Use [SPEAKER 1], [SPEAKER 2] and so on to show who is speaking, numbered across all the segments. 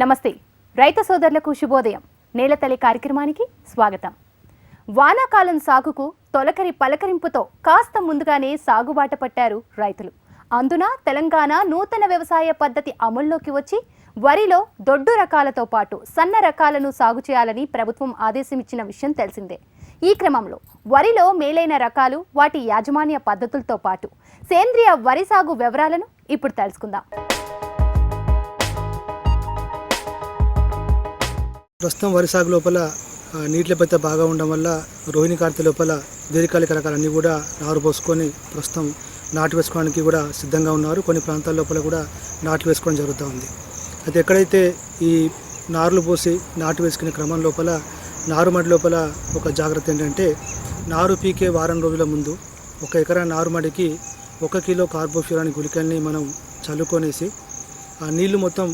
[SPEAKER 1] నమస్తే రైతు సోదరులకు శుభోదయం. నేలతల్లి కార్యక్రమానికి స్వాగతం. వానాకాలం సాగుకు తొలకరి పలకరింపుతో కాస్త ముందుగానే సాగుబాట పట్టారు రైతులు. అందున తెలంగాణ నూతన వ్యవసాయ పద్ధతి అమల్లోకి వచ్చి వరిలో దొడ్డు రకాలతో పాటు సన్న రకాలను సాగు చేయాలని ప్రభుత్వం ఆదేశమిచ్చిన విషయం తెలిసిందే. ఈ క్రమంలో వరిలో మేలైన రకాలు, వాటి యాజమాన్య పద్ధతులతో పాటు సేంద్రియ వరి సాగు వివరాలను ఇప్పుడు తెలుసుకుందాం.
[SPEAKER 2] ప్రస్తుతం వరి సాగు లోపల నీటి లభ్యత బాగా ఉండడం వల్ల రోహిణి కార్తె లోపల దీర్ఘకాలిక రకాలన్నీ కూడా నారు పోసుకొని ప్రస్తుతం నాటు వేసుకోవడానికి కూడా సిద్ధంగా ఉన్నారు. కొన్ని ప్రాంతాల లోపల కూడా నాట్లు వేసుకోవడం జరుగుతూ ఉంది. అయితే ఎక్కడైతే ఈ నారులు పోసి నాటు వేసుకునే క్రమం లోపల నారుమడి లోపల ఒక జాగ్రత్త ఏంటంటే, నారు పీకే వారం రోజుల ముందు 1 ఎకరా నారుమడికి 1 కిలో కార్బోఫ్యూరాన్ గుళికల్ని మనం చల్లుకొనేసి ఆ నీళ్లు మొత్తం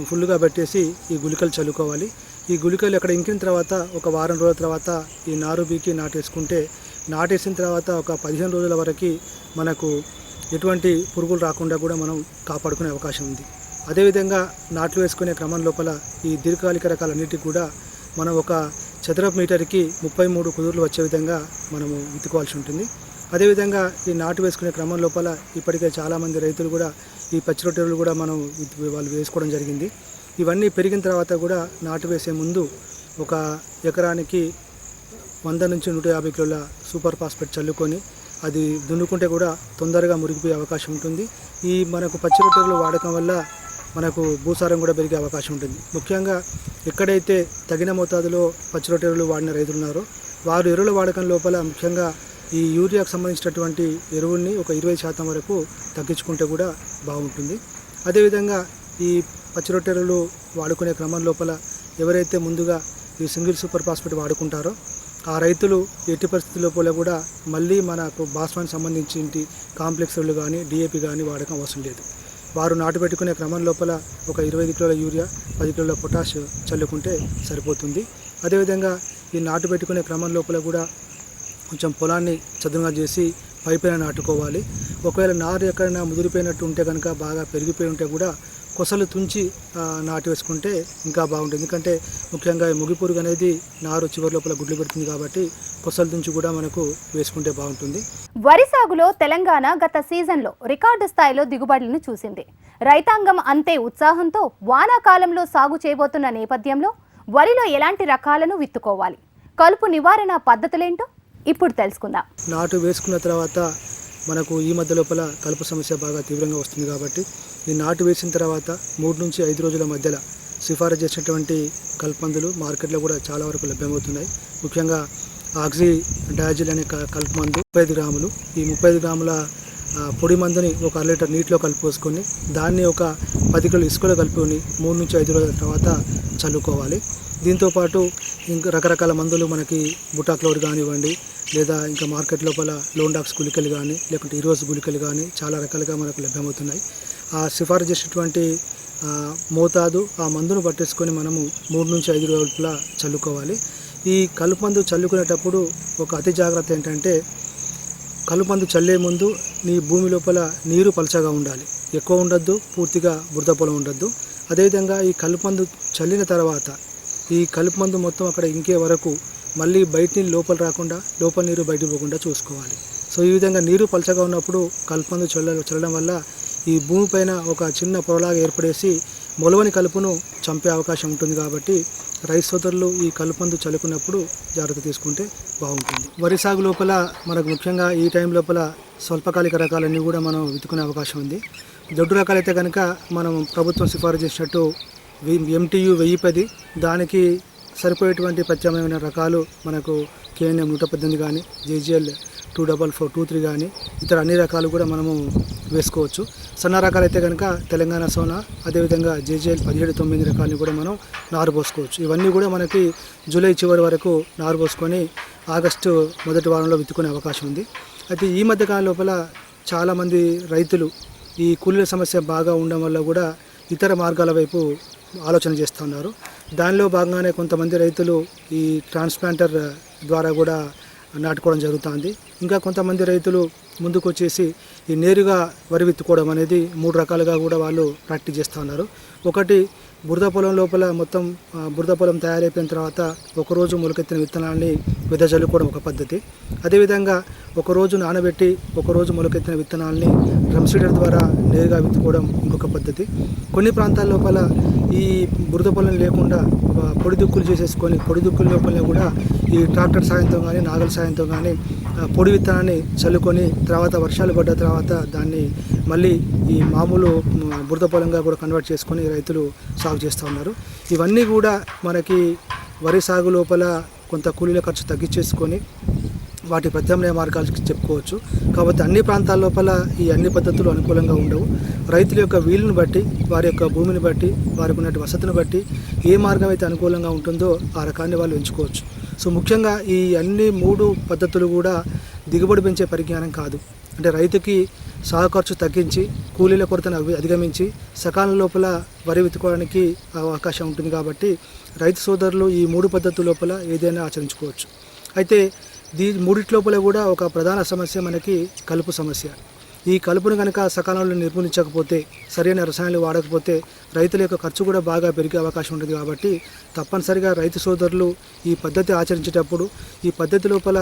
[SPEAKER 2] ఫుల్గా పెట్టేసి ఈ గుళికలు చల్లుకోవాలి. ఈ గుళికలు ఎక్కడ ఇంకిన తర్వాత ఒక వారం రోజుల తర్వాత ఈ నారు బీకి నాటేసుకుంటే, నాటేసిన తర్వాత ఒక 15 రోజుల వరకు మనకు ఎటువంటి పురుగులు రాకుండా కూడా మనం కాపాడుకునే అవకాశం ఉంది. అదేవిధంగా నాట్లు వేసుకునే క్రమం లోపల ఈ దీర్ఘకాలిక రకాలన్నిటికీ కూడా మనం ఒక చదరపు మీటర్కి 33 కుదుర్లు వచ్చే విధంగా మనము విత్తుకోవాల్సి ఉంటుంది. అదేవిధంగా ఈ నాటు వేసుకునే క్రమం లోపల ఇప్పటికే చాలామంది రైతులు కూడా ఈ పచ్చి రొట్టెలు కూడా వాళ్ళు వేసుకోవడం జరిగింది. ఇవన్నీ పెరిగిన తర్వాత కూడా నాటు వేసే ముందు ఒక ఎకరానికి 100 నుంచి 150 కిలోల సూపర్ ఫాస్ఫేట్ చల్లుకొని అది దున్నుకుంటే కూడా తొందరగా మురిగిపోయే అవకాశం ఉంటుంది. ఈ మనకు పచ్చి రొట్టెలు వాడకం వల్ల మనకు భూసారం కూడా పెరిగే అవకాశం ఉంటుంది. ముఖ్యంగా ఎక్కడైతే తగిన మోతాదులో పచ్చి రొట్టెలు వాడిన రైతులు ఉన్నారో వారు ఎరువుల వాడకం లోపల ముఖ్యంగా ఈ యూరియాకు సంబంధించినటువంటి ఎరువుల్ని ఒక 20% వరకు తగ్గించుకుంటే కూడా బాగుంటుంది. అదేవిధంగా ఈ పచ్చి రొట్టెలు వాడుకునే క్రమం లోపల ఎవరైతే ముందుగా ఈ సింగిల్ సూపర్ ఫాస్ఫేట్ వాడుకుంటారో ఆ రైతులు ఎట్టి పరిస్థితుల లోపల కూడా మళ్ళీ మనకు బాస్మాన్ సంబంధించి కాంప్లెక్స్ ఎరువులు కానీ డిఏపి కానీ వాడకం అవసరం లేదు. వారు నాటు పెట్టుకునే క్రమం లోపల ఒక 25 కిలోల యూరియా, 10 కిలోల పొటాష్ చల్లుకుంటే సరిపోతుంది. అదేవిధంగా ఈ నాటు పెట్టుకునే క్రమం లోపల కూడా కొంచెం పొలాన్ని చదునుగా చేసి పైపైన నాటుకోవాలి. ఒకవేళ నారు ఎక్కడైనా ముదిరిపోయినట్టు ఉంటే కనుక, బాగా పెరిగిపోయి ఉంటే కూడా కొసలు తుంచి నాటు వేసుకుంటే ఇంకా బాగుంటుంది. ఎందుకంటే ముఖ్యంగా ముగి పురుగు అనేది నారు చివరి లోపల గుడ్లు పెడుతుంది కాబట్టి కొసలు తుంచి కూడా మనకు వేసుకుంటే బాగుంటుంది.
[SPEAKER 1] వరి సాగులో తెలంగాణ గత సీజన్లో రికార్డు స్థాయిలో దిగుబడులను చూసింది. రైతాంగం అంతే ఉత్సాహంతో వానాకాలంలో సాగు చేయబోతున్న నేపథ్యంలో వరిలో ఎలాంటి రకాలను విత్తుకోవాలి, కలుపు నివారణ పద్ధతులేంటో ఇప్పుడు తెలుసుకుందాం.
[SPEAKER 2] నాటు వేసుకున్న తర్వాత మనకు ఈ మధ్య లోపల కలుపు సమస్య బాగా తీవ్రంగా వస్తుంది కాబట్టి ఈ నాటు వేసిన తర్వాత 3 నుంచి 5 రోజుల మధ్యలో సిఫారసు చేసినటువంటి కలుపు మందులు మార్కెట్లో కూడా చాలా వరకు లభ్యమవుతున్నాయి. ముఖ్యంగా ఆక్సీ డయాజిల్ అనే కలుపు మందు 35 గ్రాములు. ఈ 35 గ్రాముల పొడి మందుని ఒక 1 లీటర్ నీటిలో కలిపి దాన్ని ఒక 10 కిలోల ఇసుకలో కలుపుకొని 3 నుంచి 5 రోజుల తర్వాత చల్లుకోవాలి. దీంతోపాటు ఇంకా రకరకాల మందులు మనకి బుటాక్లోర్ కానివ్వండి, లేదా ఇంకా మార్కెట్ లోపల లోండాక్స్ గుళికలు కానీ, లేకుంటే ఈరోజు గుళికలు కానీ చాలా రకాలుగా మనకు లభ్యమవుతున్నాయి. ఆ సిఫారసు చేసినటువంటి మోతాదు ఆ మందును పట్టేసుకొని మనము 3 నుంచి 5 రోజుల చల్లుకోవాలి. ఈ కలుపు మందు చల్లుకునేటప్పుడు ఒక అతి జాగ్రత్త ఏంటంటే, కలుపు మందు చల్లే ముందు నీ భూమి లోపల నీరు పలచగా ఉండాలి, ఎక్కువ ఉండొద్దు, పూర్తిగా బురద పొలం ఉండొద్దు. అదేవిధంగా ఈ కలుపు మందు చల్లిన తర్వాత ఈ కలుపు మందు మొత్తం అక్కడ ఇంకే వరకు మళ్ళీ బయట నీళ్ళు లోపల రాకుండా, లోపల నీరు బయటకు పోకుండా చూసుకోవాలి. సో ఈ విధంగా నీరు పలచగా ఉన్నప్పుడు కలుపు మందు చల్లడం వల్ల ఈ భూమిపైన ఒక చిన్న పొరలాగా ఏర్పడేసి మొలవని కలుపును చంపే అవకాశం ఉంటుంది. కాబట్టి రైతు సోదరులు ఈ కలుపు మందు చల్లుకున్నప్పుడు జాగ్రత్త తీసుకుంటే బాగుంటుంది. వరి సాగు లోపల మనకు ముఖ్యంగా ఈ టైం లోపల స్వల్పకాలిక రకాలన్నీ కూడా మనం విత్తుకునే అవకాశం ఉంది. దొడ్డు రకాలైతే కనుక మనం ప్రభుత్వం సిఫారసు చేసినట్టు MTU 1010 దానికి సరిపోయేటువంటి ప్రత్యామ్నాయమైన రకాలు మనకు KNM 118 కానీ, JGL 24423 కానీ, ఇతర అన్ని రకాలు కూడా మనము వేసుకోవచ్చు. సన్న రకాలైతే కనుక తెలంగాణ సోనా, అదేవిధంగా JGL 17-9 రకాలని కూడా మనం నారు పోసుకోవచ్చు. ఇవన్నీ కూడా మనకి జూలై చివరి వరకు నారు పోసుకొని ఆగస్టు మొదటి వారంలో విత్తుకునే అవకాశం ఉంది. అయితే ఈ మధ్యకాలం లోపల చాలామంది రైతులు ఈ కూలీల సమస్య బాగా ఉండడం వల్ల కూడా ఇతర మార్గాల వైపు ఆలోచన చేస్తున్నారు. దానిలో భాగంగానే కొంతమంది రైతులు ఈ ట్రాన్స్ప్లాంటర్ ద్వారా కూడా నాటుకోవడం జరుగుతుంది. ఇంకా కొంతమంది రైతులు ముందుకు వచ్చేసి ఈ నేరుగా వరి విత్తుకోవడం అనేది 3 రకాలుగా కూడా వాళ్ళు ప్రాక్టీస్ చేస్తూ ఉన్నారు. ఒకటి బురద పొలం లోపల మొత్తం బురద పొలం తయారైపోయిన తర్వాత ఒకరోజు మొలకెత్తిన విత్తనాన్ని వెదజల్లుకోవడం ఒక పద్ధతి. అదేవిధంగా ఒకరోజు నానబెట్టి ఒకరోజు మొలకెత్తిన విత్తనాల్ని డ్రమ్ సీడర్ ద్వారా నేరుగా విత్తుకోవడం ఇంకొక పద్ధతి. కొన్ని ప్రాంతాల లోపల ఈ బురద పొలం లేకుండా పొడి దుక్కులు చేసేసుకొని పొడి దుక్కుల లోపల కూడా ఈ ట్రాక్టర్ సాయంతో కానీ నాగల సాయంతో కానీ పొడి విత్తనాన్ని చల్లుకొని తర్వాత వర్షాలు పడ్డ తర్వాత దాన్ని మళ్ళీ ఈ మామూలు బురద పొలంగా కూడా కన్వర్ట్ చేసుకొని రైతులు సాగు చేస్తూ ఉన్నారు. ఇవన్నీ కూడా మనకి వరి సాగు లోపల కొంత కూలీల ఖర్చు తగ్గించేసుకొని వాటి ప్రత్యామ్నాయ మార్గాలు చెప్పుకోవచ్చు. కాబట్టి అన్ని ప్రాంతాల లోపల ఈ అన్ని పద్ధతులు అనుకూలంగా ఉండవు. రైతుల యొక్క వీలుని బట్టి, వారి యొక్క భూమిని బట్టి, వారికి ఉన్నటువంటి వసతిని బట్టి ఏ మార్గం అయితే అనుకూలంగా ఉంటుందో ఆ రకాన్ని వాళ్ళు ఎంచుకోవచ్చు. సో ముఖ్యంగా ఈ అన్ని 3 పద్ధతులు కూడా దిగుబడి పెంచే పరిజ్ఞానం కాదు. అంటే రైతుకి సాగు ఖర్చు తగ్గించి కూలీల కొరతను అధిగమించి సకాలం లోపల వరి విత్తుకోవడానికి అవకాశం ఉంటుంది. కాబట్టి రైతు సోదరులు ఈ 3 పద్ధతుల లోపల ఏదైనా ఆచరించుకోవచ్చు. అయితే మూడిటి లోపల కూడా ఒక ప్రధాన సమస్య మనకి కలుపు సమస్య. ఈ కలుపును కనుక సకాలంలో నిర్మూలించకపోతే, సరైన రసాయనాలు వాడకపోతే రైతుల యొక్క ఖర్చు కూడా బాగా పెరిగే అవకాశం ఉంటుంది. కాబట్టి తప్పనిసరిగా రైతు సోదరులు ఈ పద్ధతి ఆచరించేటప్పుడు ఈ పద్ధతి లోపల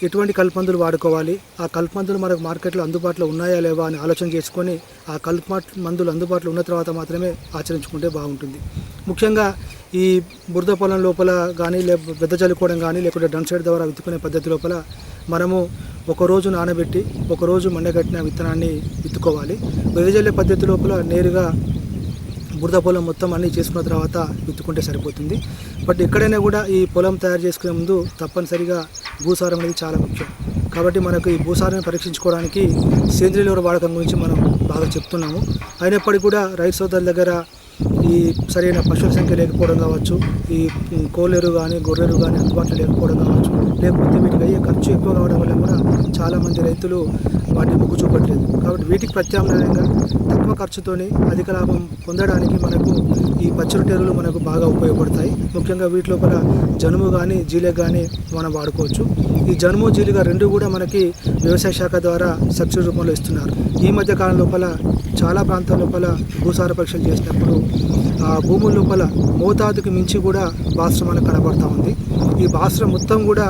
[SPEAKER 2] ఎటువంటి కలుపుమందులు వాడుకోవాలి, ఆ కలుపుమందులు మనకు మార్కెట్లో అందుబాటులో ఉన్నాయా లేవా అని ఆలోచన చేసుకొని ఆ కలుపు మందులు అందుబాటులో ఉన్న తర్వాత మాత్రమే ఆచరించుకుంటే బాగుంటుంది. ముఖ్యంగా ఈ బురద పొలం లోపల కానీ వెద చల్లుకోవడం కానీ లేకుంటే డ్రమ్ సైడ్ ద్వారా విత్తుకునే పద్ధతి లోపల మనము ఒకరోజు నానబెట్టి ఒకరోజు మండగట్టిన విత్తనాన్ని విత్తుకోవాలి. వెదజల్లే పద్ధతి లోపల నేరుగా బురద పొలం మొత్తం అన్నీ చేసుకున్న తర్వాత విత్తుకుంటే సరిపోతుంది. బట్ ఎక్కడైనా కూడా ఈ పొలం తయారు చేసుకునే ముందు తప్పనిసరిగా భూసారం అనేది చాలా ముఖ్యం. కాబట్టి మనకు ఈ భూసారాన్ని పరీక్షించుకోవడానికి సేంద్రియ ఎరువుల వాడకం గురించి మనం బాగా చెప్తున్నాము. అయినప్పటికీ కూడా రైతు సోదరుల దగ్గర ఈ సరైన పశువుల సంఖ్య లేకపోవడం కావచ్చు, ఈ కోళ్ళెరు కానీ గొర్రెలు కానీ అందుబాటులో లేకపోవడం కావచ్చు, లేకపోతే వీటికి అయ్యే ఖర్చు ఎక్కువ కావడం వల్ల కూడా చాలామంది రైతులు వాటిని మొగ్గు చూపట్లేదు. కాబట్టి వీటికి ప్రత్యామ్నాయంగా తక్కువ ఖర్చుతోని అధిక లాభం పొందడానికి మనకు ఈ పచ్చిరొట్టె ఎరువులు మనకు బాగా ఉపయోగపడతాయి. ముఖ్యంగా వీటి లోపల జనుము కానీ జీలే కానీ మనం వాడుకోవచ్చు. ఈ జనుము జీలిగా 2 కూడా మనకి వ్యవసాయ శాఖ ద్వారా సబ్సిడీ రూపంలో ఇస్తున్నారు. ఈ మధ్య కాలం లోపల చాలా ప్రాంతాల లోపల భూసార పరీక్షలు చేసినప్పుడు ఆ భూముల లోపల మోతాదుకు మించి కూడా భాస్వరం మనకు కనబడతా ఉంది. ఈ భాస్వరం మొత్తం కూడా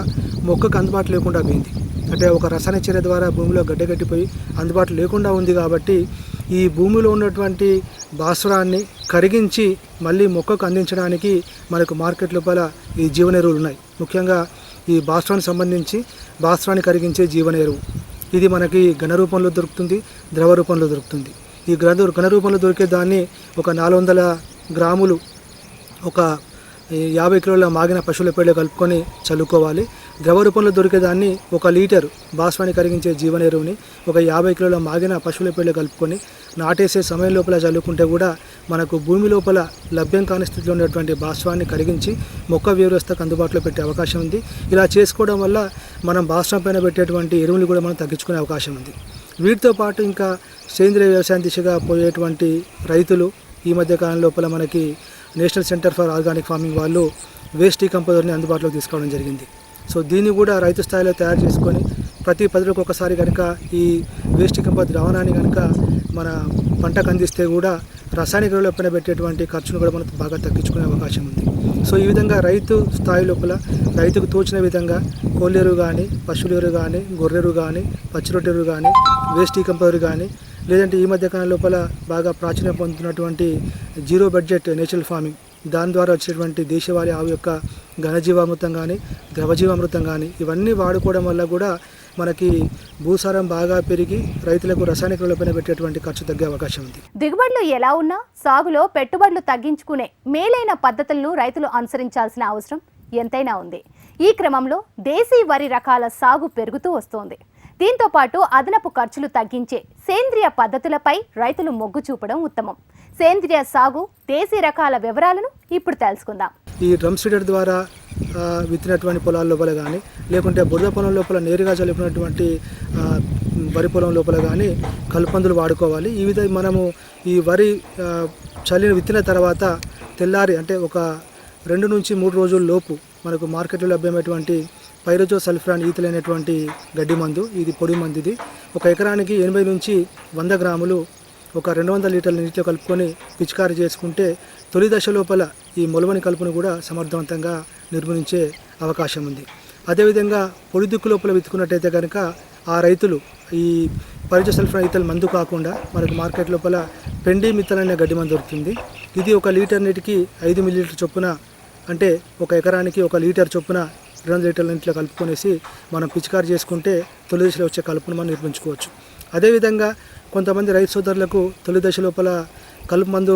[SPEAKER 2] మొక్కకు అందుబాటులో లేకుండా పోయింది. అంటే ఒక రసాయన చర్య ద్వారా భూమిలో గడ్డగట్టిపోయి అందుబాటులో లేకుండా ఉంది. కాబట్టి ఈ భూమిలో ఉన్నటువంటి భాస్వరాన్ని కరిగించి మళ్ళీ మొక్కకు అందించడానికి మనకు మార్కెట్ లోపల ఈ జీవన ఎరువులు ఉన్నాయి. ముఖ్యంగా ఈ భాస్వరానికి సంబంధించి భాస్వరాన్ని కరిగించే జీవన ఎరువు ఇది మనకి ఘన రూపంలో దొరుకుతుంది, ద్రవ రూపంలో దొరుకుతుంది. ఈ ఘన రూపంలో దొరికే దాన్ని ఒక 400 గ్రాములు ఒక 50 కిలోల మాగిన పశువుల పేడలో కలుపుకొని చల్లుకోవాలి. ద్రవ రూపంలో దొరికేదాన్ని 1 లీటర్ భాస్వరాన్ని కరిగించే జీవన ఎరువుని ఒక 50 కిలోల మాగిన పశువుల పేడలో కలుపుకొని నాటేసే సమయం లోపల చల్లుకుంటే కూడా మనకు భూమి లోపల లభ్యం కాని స్థితిలో ఉన్నటువంటి భాస్వరాన్ని కరిగించి మొక్క వ్యవస్థకు అందుబాటులో పెట్టే అవకాశం ఉంది. ఇలా చేసుకోవడం వల్ల మనం భాస్వరం పైన పెట్టేటువంటి ఎరువులు కూడా మనం తగ్గించుకునే అవకాశం ఉంది. వీటితో పాటు ఇంకా సేంద్రియ వ్యవసాయం దిశగా పోయేటువంటి రైతులు ఈ మధ్య కాలం లోపల మనకి national centre for organic farming వాళ్ళు వేస్ట్ డీకంపోజర్ని అందుబాటులోకి తీసుకోవడం జరిగింది. సో దీన్ని కూడా రైతు స్థాయిలో తయారు చేసుకొని ప్రతి 10 రోజులకు ఒకసారి కనుక ఈ వేస్ట్ డీకంపోజర్ ద్రావణాన్ని కనుక మన పంటకు అందిస్తే కూడా రసాయనిక ఎరువుల పైన పెట్టేటువంటి ఖర్చును కూడా మనకు బాగా తగ్గించుకునే అవకాశం ఉంది. సో ఈ విధంగా రైతు స్థాయి లోపల రైతుకు తోచిన విధంగా కోళ్ళెరువు కానీ పశువుల ఎరువు కానీ గొర్రెరు కానీ పచ్చిరొట్టె ఎరువు కానీ వేస్ట్ డీకంపోజర్ కానీ లేదంటే ఈ మధ్య కాలం లోపల బాగా ప్రాచుర్యం పొందుతున్నటువంటి జీరో బడ్జెట్ నేచురల్ ఫార్మింగ్ దాని ద్వారా వచ్చేటువంటి దేశవాళీ ఆవు యొక్క ఘనజీవామృతం కానీ ద్రవజీవామృతం కానీ ఇవన్నీ వాడుకోవడం వల్ల కూడా మనకి భూసారం బాగా పెరిగి రైతులకు రసాయనిక ఎరువులపైన పెట్టేటువంటి ఖర్చు తగ్గే అవకాశం ఉంది.
[SPEAKER 1] దిగుబడులు ఎలా ఉన్నా సాగులో పెట్టుబడులు తగ్గించుకునే మేలైన పద్ధతులను రైతులు అనుసరించాల్సిన అవసరం ఎంతైనా ఉంది. ఈ క్రమంలో దేశీ వరి రకాల సాగు పెరుగుతూ వస్తోంది. దీంతో పాటు అదనపు ఖర్చులు తగ్గించే సేంద్రియ పద్ధతులపై రైతులు మొగ్గు చూపడం ఉత్తమం. సేంద్రియ సాగు దేశీ రకాల వివరాలను ఇప్పుడు తెలుసుకుందాం.
[SPEAKER 2] ఈ డ్రమ్ సీడర్ ద్వారా విత్తినటువంటి పొలాల లోపల కానీ లేకుంటే బురద పొలం లోపల నేరుగా చల్లుకున్నటువంటి వరి పొలం లోపల కానీ కలుపందులు వాడుకోవాలి. ఈ విధంగా మనము ఈ వరి విత్తిన తర్వాత తెల్లారి అంటే ఒక 2 నుంచి 3 రోజుల లోపు మనకు మార్కెట్లో లభ్యమైనటువంటి పైరజో సల్ఫ్రాన్ ఈతలైనటువంటి గడ్డి మందు, ఇది పొడి మందు. ఇది 1 ఎకరానికి 80 నుంచి 100 గ్రాములు ఒక 200 లీటర్ల నీటిలో కలుపుకొని పిచికారీ చేసుకుంటే తొలి దశ లోపల ఈ మొలవని కలుపును కూడా సమర్థవంతంగా నిర్మూలించే అవకాశం ఉంది. అదేవిధంగా పొడి దిక్కు లోపల విత్తుకున్నట్టయితే కనుక ఆ రైతులు ఈ పరిచసల్ఫర్ ఈథల్ మందు కాకుండా మనకు మార్కెట్ లోపల పెండి మిత్తల్ అనే గడ్డి మందు దొరుకుతుంది. ఇది 1 లీటర్ నీటికి 5 మిల్లీలీటర్ చొప్పున, అంటే 1 ఎకరానికి 1 లీటర్ చొప్పున 200 లీటర్ల నీటిలో కలుపుకొనేసి మనం పిచికారీ చేసుకుంటే తొలి దశలో వచ్చే కలుపును మనం నిర్మించుకోవచ్చు. అదేవిధంగా కొంతమంది రైతు సోదరులకు తొలి దశ లోపల కలుపు మందు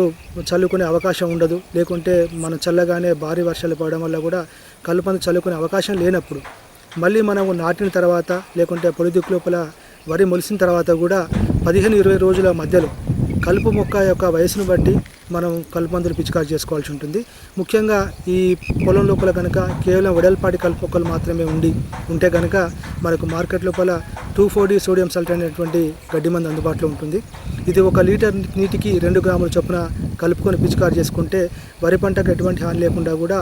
[SPEAKER 2] చల్లుకునే అవకాశం ఉండదు, లేకుంటే మనం చల్లగానే భారీ వర్షాలు పడడం వల్ల కూడా కలుపు మందు చల్లుకునే అవకాశం లేనప్పుడు మళ్ళీ మనము నాటిన తర్వాత లేకుంటే పొడి దిక్కు లోపల వరి మొలిసిన తర్వాత కూడా 15-20 రోజుల మధ్యలో కలుపు మొక్క యొక్క వయసును బట్టి మనం కలుపు మందులు పిచికారీ చేసుకోవాల్సి ఉంటుంది. ముఖ్యంగా ఈ పొలం లోపల కనుక కేవలం వెడల్పాటి కలుపు మొక్కలు మాత్రమే ఉంటే కనుక మనకు మార్కెట్ లోపల 2,4-D సోడియం సల్ఫేట్ అనేటువంటి గడ్డి మందు అందుబాటులో ఉంటుంది. ఇది 1 లీటర్ నీటికి 2 గ్రాముల చొప్పున కలుపుకొని పిచికారీ చేసుకుంటే వరి పంటకు ఎటువంటి హాని లేకుండా కూడా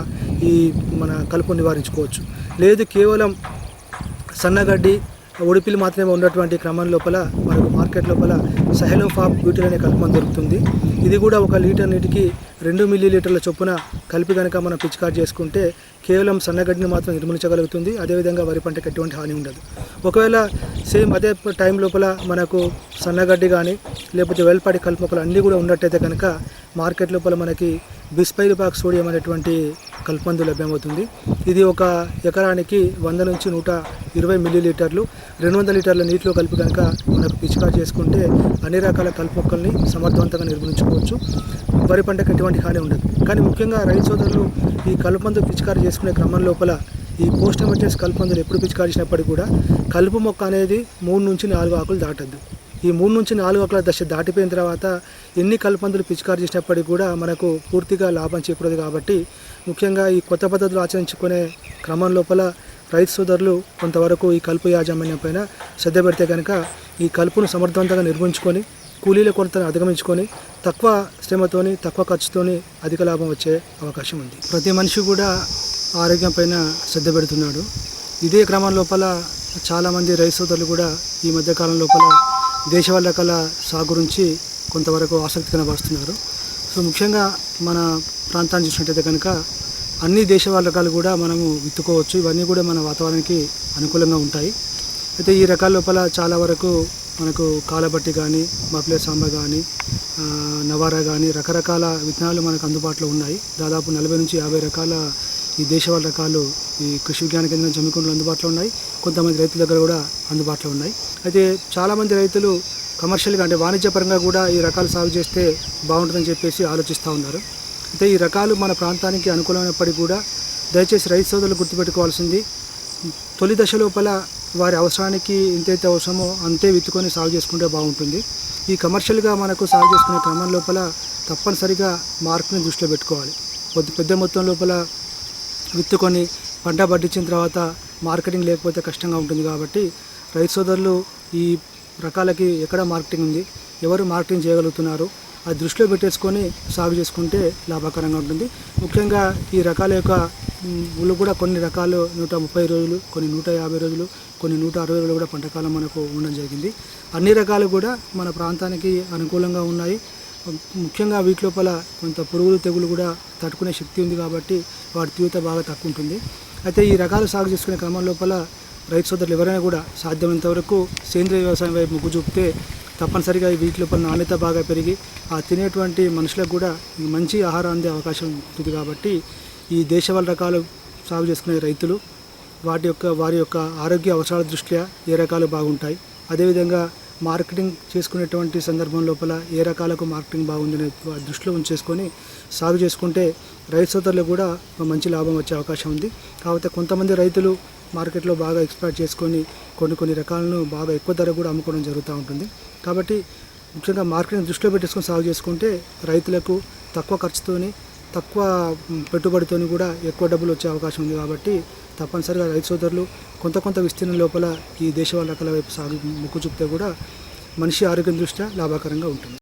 [SPEAKER 2] ఈ మన కలుపు నివారించుకోవచ్చు. లేదు కేవలం సన్నగడ్డి ఉడిపిలు మాత్రమే ఉన్నటువంటి క్రమం లోపల మనకు మార్కెట్ లోపల సహెలోఫాబ్ బ్యూటిల్ అనే కలుపు మందు దొరుకుతుంది. ఇది కూడా 1 లీటర్ నీటికి 2 మిల్లీలీటర్ల చొప్పున కలిపి కనుక మనం పిచికారీ చేసుకుంటే కేవలం సన్నగడ్డిని మాత్రం నిర్మూలించగలుగుతుంది. అదేవిధంగా వరి పంటకు ఎటువంటి హాని ఉండదు. ఒకవేళ సేమ్ అదే టైం లోపల మనకు సన్నగడ్డి కానీ లేకపోతే వెల్పాటి కలుపు మొక్కలు అన్నీ కూడా ఉన్నట్టయితే కనుక మార్కెట్ లోపల మనకి బిస్పైరిబాక్ సోడియం అనేటువంటి కలుపు మందు లభ్యమవుతుంది. ఇది 1 ఎకరానికి 100 నుంచి 120 మిల్లీలీటర్లు 200 లీటర్ల నీటిలో కలిపి కనుక మనకు పిచికారీ చేసుకుంటే అన్ని రకాల కలుపు మొక్కల్ని సమర్థవంతంగా నిర్మూలించుకోవచ్చు. వరి పంటకు ఎటువంటి హాని ఉండదు. కానీ ముఖ్యంగా రైతు సోదరులు ఈ కలుపు మందు పిచికారీ చేసుకునే క్రమం లోపల ఈ పోస్ట్ ఎమర్జెన్సీ కలుపు మందులు ఎప్పుడు పిచికారీ చేసినప్పటికీ కూడా కలుపు మొక్క అనేది 3 నుంచి 4 ఆకులు దాటద్దు. ఈ 3 నుంచి 4 ఆకుల దశ దాటిపోయిన తర్వాత ఎన్ని కలుపు మందులు పిచికారీ చేసినప్పటికీ కూడా మనకు పూర్తిగా లాభం చేకూరదు. కాబట్టి ముఖ్యంగా ఈ కొత్త పద్ధతులు ఆచరించుకునే క్రమం లోపల రైతు సోదరులు కొంతవరకు ఈ కలుపు యాజమాన్యం పైన శ్రద్ధ పెడితే కనుక ఈ కలుపును సమర్థవంతంగా నిర్మించుకొని కూలీల కొరతను అధిగమించుకొని తక్కువ శ్రమతోని తక్కువ ఖర్చుతోని అధిక లాభం వచ్చే అవకాశం ఉంది. ప్రతి మనిషి కూడా ఆరోగ్యం పైన శ్రద్ధ పెడుతున్నాడు. ఇదే క్రమం లోపల చాలామంది రైతు సోదరులు కూడా ఈ మధ్యకాలం లోపల దేశవాళీ రకాల సాగు గురించి కొంతవరకు ఆసక్తి కనబరుస్తున్నారు. సో ముఖ్యంగా మన ప్రాంతాన్ని చూసినట్టయితే కనుక అన్ని దేశవాళీ రకాలు కూడా మనము విత్తుకోవచ్చు. ఇవన్నీ కూడా మన వాతావరణానికి అనుకూలంగా ఉంటాయి. అయితే ఈ రకాల లోపల చాలా వరకు మనకు కాలబట్టి కానీ మాప్లే సాంబ కానీ నవారా కానీ రకరకాల విత్తనాలు మనకు అందుబాటులో ఉన్నాయి. దాదాపు 40 నుంచి 50 రకాల ఈ దేశవాళీ రకాలు ఈ కృషి విజ్ఞాన కేంద్రం జమ్మికుంటలో అందుబాటులో ఉన్నాయి. కొంతమంది రైతుల దగ్గర కూడా అందుబాటులో ఉన్నాయి. అయితే చాలామంది రైతులు కమర్షియల్గా అంటే వాణిజ్యపరంగా కూడా ఈ రకాలు సాగు చేస్తే బాగుంటుందని చెప్పేసి ఆలోచిస్తూ ఉన్నారు. అయితే ఈ రకాలు మన ప్రాంతానికి అనుకూలమైనప్పటికీ కూడా దయచేసి రైతు సోదరులు గుర్తుపెట్టుకోవాల్సింది, తొలి దశ లోపల వారి అవసరానికి ఎంతైతే అవసరమో అంతే విత్తుకొని సాగు చేసుకుంటే బాగుంటుంది. ఈ కమర్షియల్గా మనకు సాగు చేసుకునే క్రమం లోపల తప్పనిసరిగా మార్పుని దృష్టిలో పెట్టుకోవాలి. పెద్ద మొత్తం లోపల విత్తుకొని పంట పట్టించిన తర్వాత మార్కెటింగ్ లేకపోతే కష్టంగా ఉంటుంది. కాబట్టి రైతు సోదరులు ఈ రకాలకి ఎక్కడ మార్కెటింగ్ ఉంది, ఎవరు మార్కెటింగ్ చేయగలుగుతున్నారు, అది దృష్టిలో పెట్టేసుకొని సాగు చేసుకుంటే లాభకరంగా ఉంటుంది. ముఖ్యంగా ఈ రకాల యొక్క ఊళ్ళు కూడా కొన్ని రకాలు 130 రోజులు, కొన్ని 150 రోజులు, కొన్ని 160 రోజులు కూడా పంటకాలం మనకు ఉండడం జరిగింది. అన్ని రకాలు కూడా మన ప్రాంతానికి అనుకూలంగా ఉన్నాయి. ముఖ్యంగా వీటి లోపల కొంత పురుగులు తెగులు కూడా తట్టుకునే శక్తి ఉంది కాబట్టి వాటి తీవ్రత బాగా తక్కువ ఉంటుంది. అయితే ఈ రకాలు సాగు చేసుకునే క్రమం లోపల రైతు సోదరులు ఎవరైనా కూడా సాధ్యమైనంత వరకు సేంద్రీయ వ్యవసాయం వైపు మొగ్గు చూపితే తప్పనిసరిగా వీటి లోపల నాణ్యత బాగా పెరిగి ఆ తినేటువంటి మనుషులకు కూడా మంచి ఆహారం అందే అవకాశం ఉంటుంది. కాబట్టి ఈ దేశవాళీ రకాలు సాగు చేసుకునే రైతులు వారి యొక్క ఆరోగ్య అవసరాల దృష్ట్యా ఏ రకాలు బాగుంటాయి, అదేవిధంగా మార్కెటింగ్ చేసుకునేటువంటి సందర్భం లోపల ఏ రకాలకు మార్కెటింగ్ బాగుందనే దృష్టిలో ఉంచేసుకొని సాగు చేసుకుంటే రైతు సోదరులకు కూడా మంచి లాభం వచ్చే అవకాశం ఉంది. కాకపోతే కొంతమంది రైతులు మార్కెట్లో బాగా ఎక్స్ప్లాయిట్ చేసుకొని కొన్ని రకాలను బాగా ఎక్కువ ధర కూడా అమ్ముకోవడం జరుగుతూ ఉంటుంది. కాబట్టి ముఖ్యంగా మార్కెటింగ్ దృష్టిలో పెట్టేసుకొని సాగు చేసుకుంటే రైతులకు తక్కువ ఖర్చుతోని తక్కువ పెట్టుబడితోని కూడా ఎక్కువ డబ్బులు వచ్చే అవకాశం ఉంది. కాబట్టి తప్పనిసరిగా రైతు సోదరులు కొంత విస్తీర్ణం లోపల ఈ దేశవాళీ రకాల వైపు సాగు మొక్కు చూపితే కూడా మనిషి ఆరోగ్యం దృష్ట్యా లాభకరంగా ఉంటుంది.